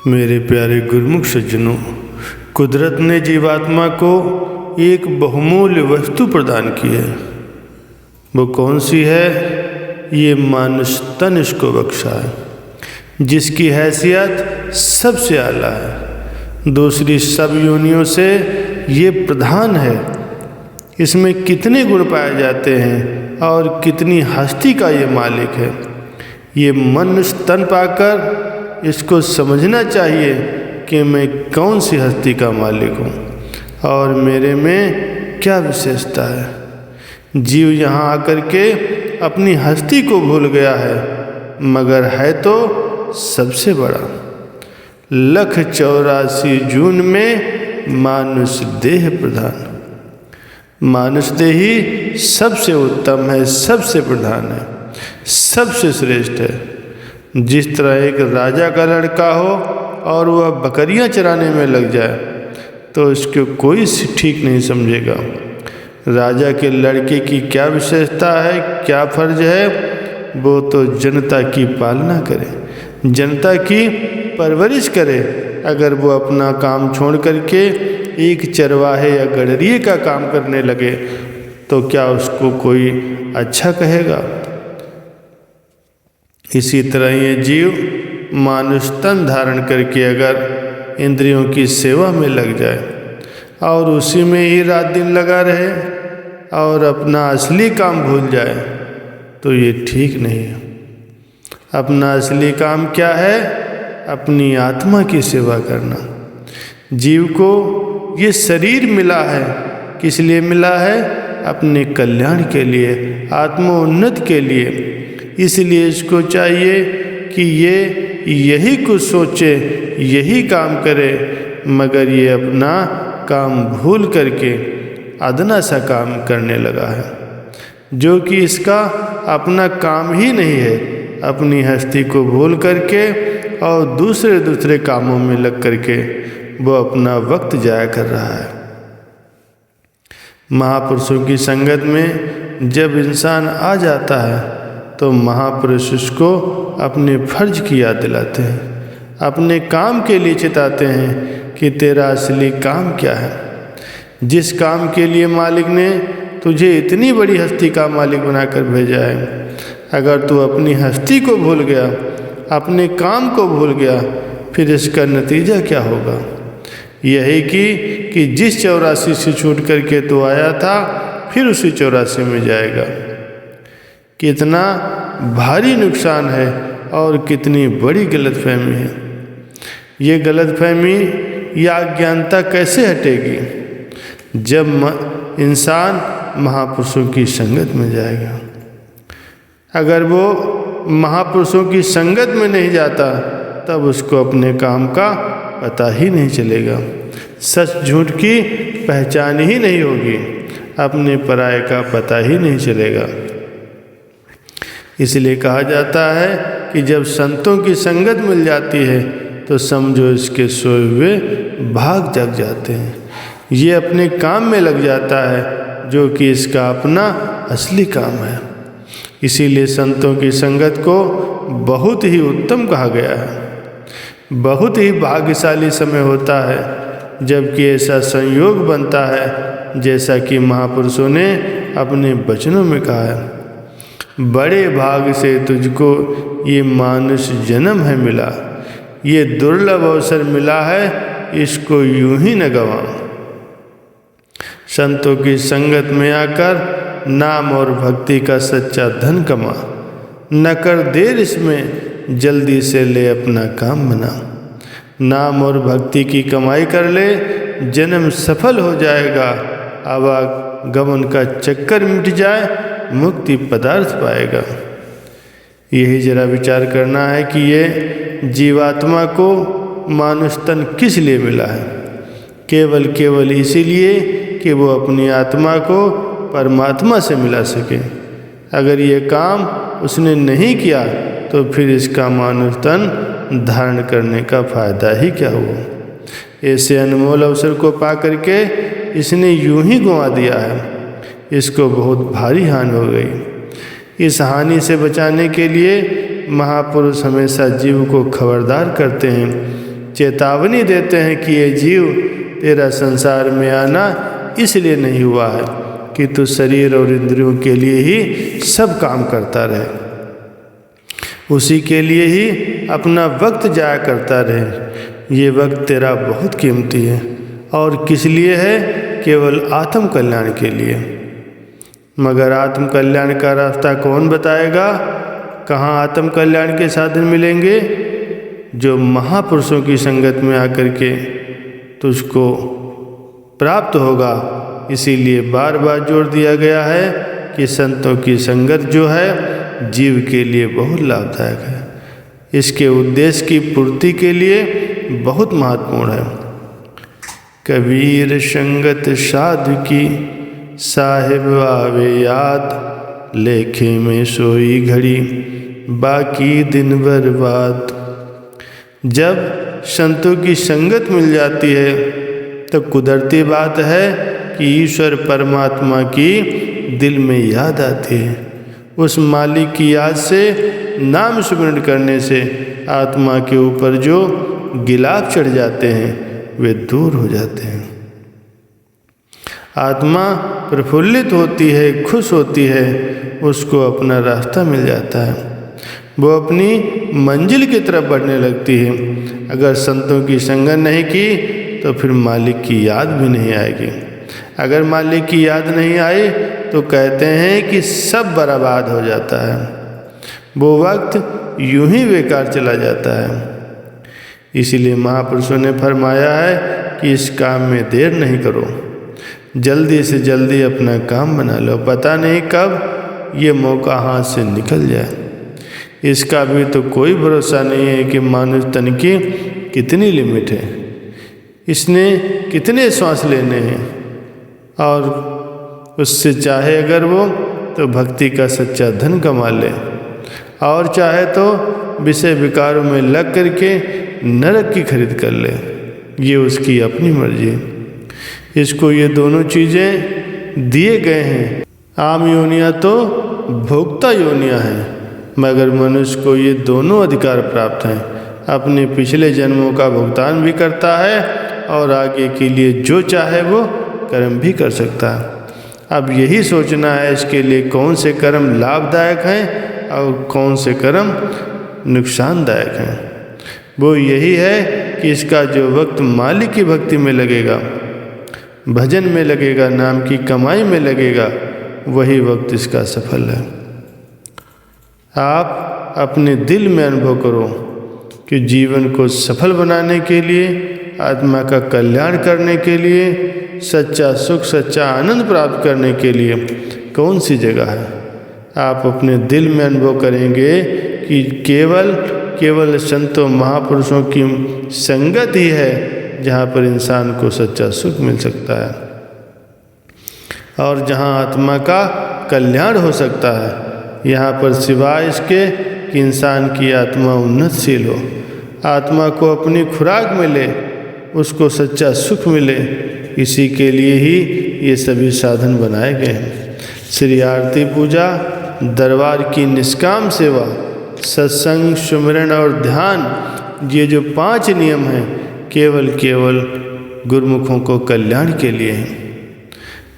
मेरे प्यारे गुरुमुख सज्जनों, कुदरत ने जीवात्मा को एक बहुमूल्य वस्तु प्रदान की है। वो कौन सी है? ये मानुष तन इसको बख्शा है, जिसकी हैसियत सबसे आला है। दूसरी सब योनियों से ये प्रधान है। इसमें कितने गुण पाए जाते हैं और कितनी हस्ती का ये मालिक है। ये मनुष्य तन पाकर इसको समझना चाहिए कि मैं कौन सी हस्ती का मालिक हूँ और मेरे में क्या विशेषता है। जीव यहाँ आकर के अपनी हस्ती को भूल गया है, मगर है तो सबसे बड़ा। 184 जून में मानुष देह प्रधान। मानुष देही सबसे उत्तम है, सबसे प्रधान है, सबसे श्रेष्ठ है। जिस तरह एक राजा का लड़का हो और वह बकरियां चराने में लग जाए तो इसको कोई ठीक नहीं समझेगा। राजा के लड़के की क्या विशेषता है, क्या फर्ज है? वो तो जनता की पालना करे, जनता की परवरिश करे। अगर वो अपना काम छोड़ करके एक चरवाहे या गडरिये का काम करने लगे तो क्या उसको कोई अच्छा कहेगा? इसी तरह ये जीव मानुष तन धारण करके अगर इंद्रियों की सेवा में लग जाए और उसी में ही रात दिन लगा रहे और अपना असली काम भूल जाए तो ये ठीक नहीं है। अपना असली काम क्या है? अपनी आत्मा की सेवा करना। जीव को ये शरीर मिला है, किस लिए मिला है? अपने कल्याण के लिए, आत्मोन्नति के लिए। इसलिए इसको चाहिए कि ये यही कुछ सोचे, यही काम करे, मगर ये अपना काम भूल करके अदना सा काम करने लगा है, जो कि इसका अपना काम ही नहीं है। अपनी हस्ती को भूल करके और दूसरे कामों में लग करके वो अपना वक्त जाया कर रहा है। महापुरुषों की संगत में जब इंसान आ जाता है तो महापुरुष उसको अपने फर्ज की याद दिलाते हैं, अपने काम के लिए चिताते हैं कि तेरा असली काम क्या है। जिस काम के लिए मालिक ने तुझे इतनी बड़ी हस्ती का मालिक बनाकर भेजा है, अगर तू अपनी हस्ती को भूल गया, अपने काम को भूल गया, फिर इसका नतीजा क्या होगा? यही कि जिस 84 से छूट करके तू आया था फिर उसी 84 में जाएगा। कितना भारी नुकसान है और कितनी बड़ी गलतफहमी है। ये गलतफहमी या अज्ञानता कैसे हटेगी? जब इंसान महापुरुषों की संगत में जाएगा। अगर वो महापुरुषों की संगत में नहीं जाता तब उसको अपने काम का पता ही नहीं चलेगा, सच झूठ की पहचान ही नहीं होगी, अपने पराये का पता ही नहीं चलेगा। इसलिए कहा जाता है कि जब संतों की संगत मिल जाती है तो समझो इसके सोए हुए भाग जग जाते हैं। ये अपने काम में लग जाता है जो कि इसका अपना असली काम है। इसीलिए संतों की संगत को बहुत ही उत्तम कहा गया है। बहुत ही भाग्यशाली समय होता है जबकि ऐसा संयोग बनता है जैसा कि महापुरुषों ने अपने वचनों में कहा है। बड़े भाग से तुझको ये मानुष जन्म है मिला, ये दुर्लभ अवसर मिला है, इसको यूं ही न गवा। संतों की संगत में आकर नाम और भक्ति का सच्चा धन कमा, न कर देर इसमें, जल्दी से ले अपना काम बना। नाम और भक्ति की कमाई कर ले, जन्म सफल हो जाएगा, आवागमन का चक्कर मिट जाए, मुक्ति पदार्थ पाएगा। यही जरा विचार करना है कि ये जीवात्मा को मानुष तन किस लिए मिला है? केवल इसीलिए कि वो अपनी आत्मा को परमात्मा से मिला सके। अगर ये काम उसने नहीं किया तो फिर इसका मानुष तन धारण करने का फायदा ही क्या हुआ? ऐसे अनमोल अवसर को पा करके इसने यूं ही गंवा दिया है। इसको बहुत भारी हानि हो गई। इस हानि से बचाने के लिए महापुरुष हमेशा जीव को खबरदार करते हैं चेतावनी देते हैं कि ये जीव, तेरा संसार में आना इसलिए नहीं हुआ है कि तू शरीर और इंद्रियों के लिए ही सब काम करता रहे, उसी के लिए ही अपना वक्त जाया करता रहे। ये वक्त तेरा बहुत कीमती है और किस लिए है? केवल आत्म कल्याण के लिए। मगर आत्म कल्याण का रास्ता कौन बताएगा? कहाँ आत्म कल्याण के साधन मिलेंगे? जो महापुरुषों की संगत में आकर के तुझको प्राप्त होगा। इसीलिए बार बार जोर दिया गया है कि संतों की संगत जो है जीव के लिए बहुत लाभदायक है, इसके उद्देश्य की पूर्ति के लिए बहुत महत्वपूर्ण है। कबीर संगत साधु की साहिब आवे याद, लेखे में सोई घड़ी बाकी दिन बर्बाद। जब संतों की संगत मिल जाती है तो कुदरती बात है कि ईश्वर परमात्मा की दिल में याद आती है। उस मालिक की याद से, नाम स्मरण करने से आत्मा के ऊपर जो गिलाफ चढ़ जाते हैं वे दूर हो जाते हैं। आत्मा प्रफुल्लित होती है, खुश होती है, उसको अपना रास्ता मिल जाता है, वो अपनी मंजिल की तरफ बढ़ने लगती है। अगर संतों की संगत नहीं की तो फिर मालिक की याद भी नहीं आएगी। अगर मालिक की याद नहीं आई तो कहते हैं कि सब बर्बाद हो जाता है, वो वक्त यूं ही बेकार चला जाता है। इसीलिए महापुरुषों ने फरमाया है कि इस काम में देर नहीं करो, जल्दी से जल्दी अपना काम बना लो, पता नहीं कब ये मौका हाथ से निकल जाए। इसका भी तो कोई भरोसा नहीं है कि मानव तन की कितनी लिमिट है, इसने कितने श्वास लेने हैं, और उससे चाहे अगर वो तो भक्ति का सच्चा धन कमा ले, और चाहे तो विषय विकारों में लग करके नरक की खरीद कर ले, ये उसकी अपनी मर्जी है। इसको ये दोनों चीज़ें दिए गए हैं। आम योनियाँ तो भोक्ता योनियाँ हैं, मगर मनुष्य को ये दोनों अधिकार प्राप्त हैं। अपने पिछले जन्मों का भुगतान भी करता है और आगे के लिए जो चाहे वो कर्म भी कर सकता है। अब यही सोचना है इसके लिए कौन से कर्म लाभदायक हैं और कौन से कर्म नुकसानदायक हैं। वो यही है कि इसका जो वक्त मालिक की भक्ति में लगेगा, भजन में लगेगा, नाम की कमाई में लगेगा, वही वक्त इसका सफल है। आप अपने दिल में अनुभव करो कि जीवन को सफल बनाने के लिए, आत्मा का कल्याण करने के लिए, सच्चा सुख, सच्चा आनंद प्राप्त करने के लिए कौन सी जगह है। आप अपने दिल में अनुभव करेंगे कि केवल संतों महापुरुषों की संगत ही है जहाँ पर इंसान को सच्चा सुख मिल सकता है और जहाँ आत्मा का कल्याण हो सकता है। यहाँ पर सिवाय इसके कि इंसान की आत्मा उन्नतशील हो, आत्मा को अपनी खुराक मिले, उसको सच्चा सुख मिले, इसी के लिए ही ये सभी साधन बनाए गए हैं। श्री आरती पूजा, दरबार की निष्काम सेवा, सत्संग, सुमिरन और ध्यान, ये जो 5 नियम हैं केवल गुरुमुखों को कल्याण के लिए हैं।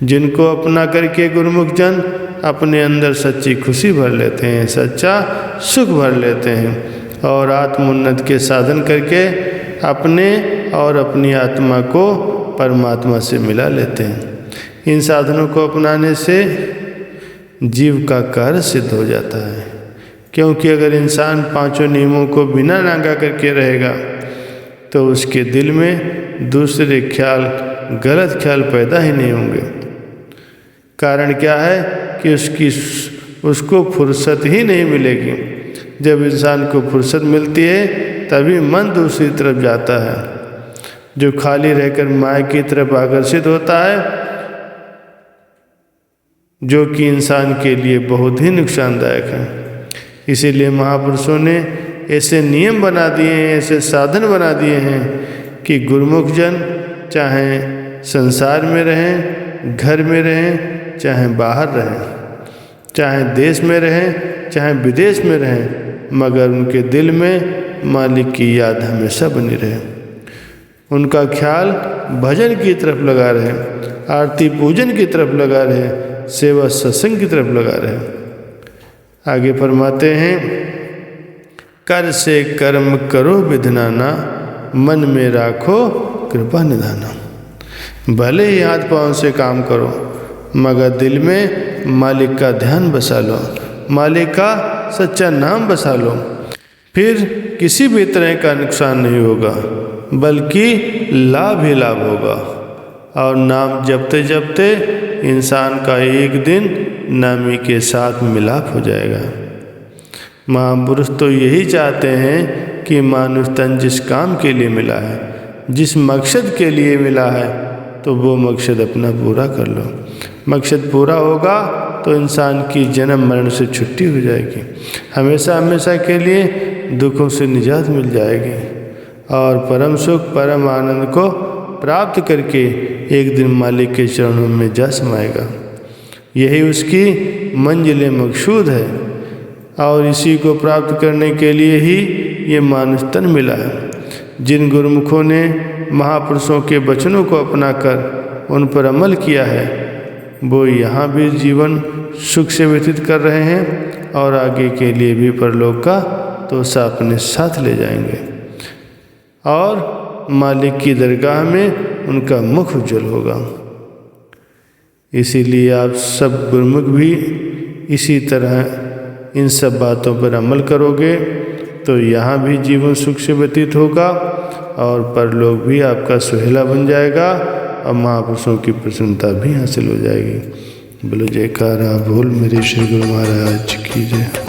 जिनको अपना करके गुरुमुख जन अपने अंदर सच्ची खुशी भर लेते हैं, सच्चा सुख भर लेते हैं और आत्मोन्नत के साधन करके अपने और अपनी आत्मा को परमात्मा से मिला लेते हैं। इन साधनों को अपनाने से जीव का कार्य सिद्ध हो जाता है, क्योंकि अगर इंसान 5 नियमों को बिना नागा करके रहेगा तो उसके दिल में दूसरे ख्याल, गलत ख्याल पैदा ही नहीं होंगे। कारण क्या है कि उसको फुर्सत ही नहीं मिलेगी। जब इंसान को फुर्सत मिलती है तभी मन दूसरी तरफ जाता है, जो खाली रहकर माया की तरफ आकर्षित होता है, जो कि इंसान के लिए बहुत ही नुकसानदायक है। इसीलिए महापुरुषों ने ऐसे नियम बना दिए हैं, ऐसे साधन बना दिए हैं कि गुरुमुख जन चाहे संसार में रहें, घर में रहें, चाहे बाहर रहें, चाहे देश में रहें, चाहे विदेश में रहें, मगर उनके दिल में मालिक की याद हमेशा बनी रहे। उनका ख्याल भजन की तरफ लगा रहे, आरती पूजन की तरफ लगा रहे, सेवा सत्संग की तरफ लगा रहे। आगे फरमाते हैं, कर से कर्म करो विधनाना, मन में राखो कृपा निधाना। भले ही हाथ पाँव से काम करो, मगर दिल में मालिक का ध्यान बसा लो, मालिक का सच्चा नाम बसा लो। फिर किसी भी तरह का नुकसान नहीं होगा, बल्कि लाभ ही लाभ होगा। और नाम जपते जपते इंसान का एक दिन नामी के साथ मिलाप हो जाएगा। महापुरुष तो यही चाहते हैं कि मानुष तन जिस काम के लिए मिला है, जिस मकसद के लिए मिला है, तो वो मकसद अपना पूरा कर लो। मकसद पूरा होगा तो इंसान की जन्म मरण से छुट्टी हो जाएगी, हमेशा हमेशा के लिए दुखों से निजात मिल जाएगी और परम सुख परम आनंद को प्राप्त करके एक दिन मालिक के चरणों में जा समाएगा। यही उसकी मंजिल मकसूद है और इसी को प्राप्त करने के लिए ही ये मानुष तन मिला है। जिन गुरुमुखों ने महापुरुषों के वचनों को अपनाकर उन पर अमल किया है, वो यहाँ भी जीवन सुख से व्यतीत कर रहे हैं और आगे के लिए भी परलोक का तोसा अपने साथ ले जाएंगे और मालिक की दरगाह में उनका मुख उज्जवल होगा। इसीलिए आप सब गुरुमुख भी इसी तरह इन सब बातों पर अमल करोगे तो यहाँ भी जीवन सुख से व्यतीत होगा और परलोक भी आपका सुहेला बन जाएगा और महापुरुषों की प्रसन्नता भी हासिल हो जाएगी। बोलो जयकारा बोल मेरे श्री गुरु महाराज की जय।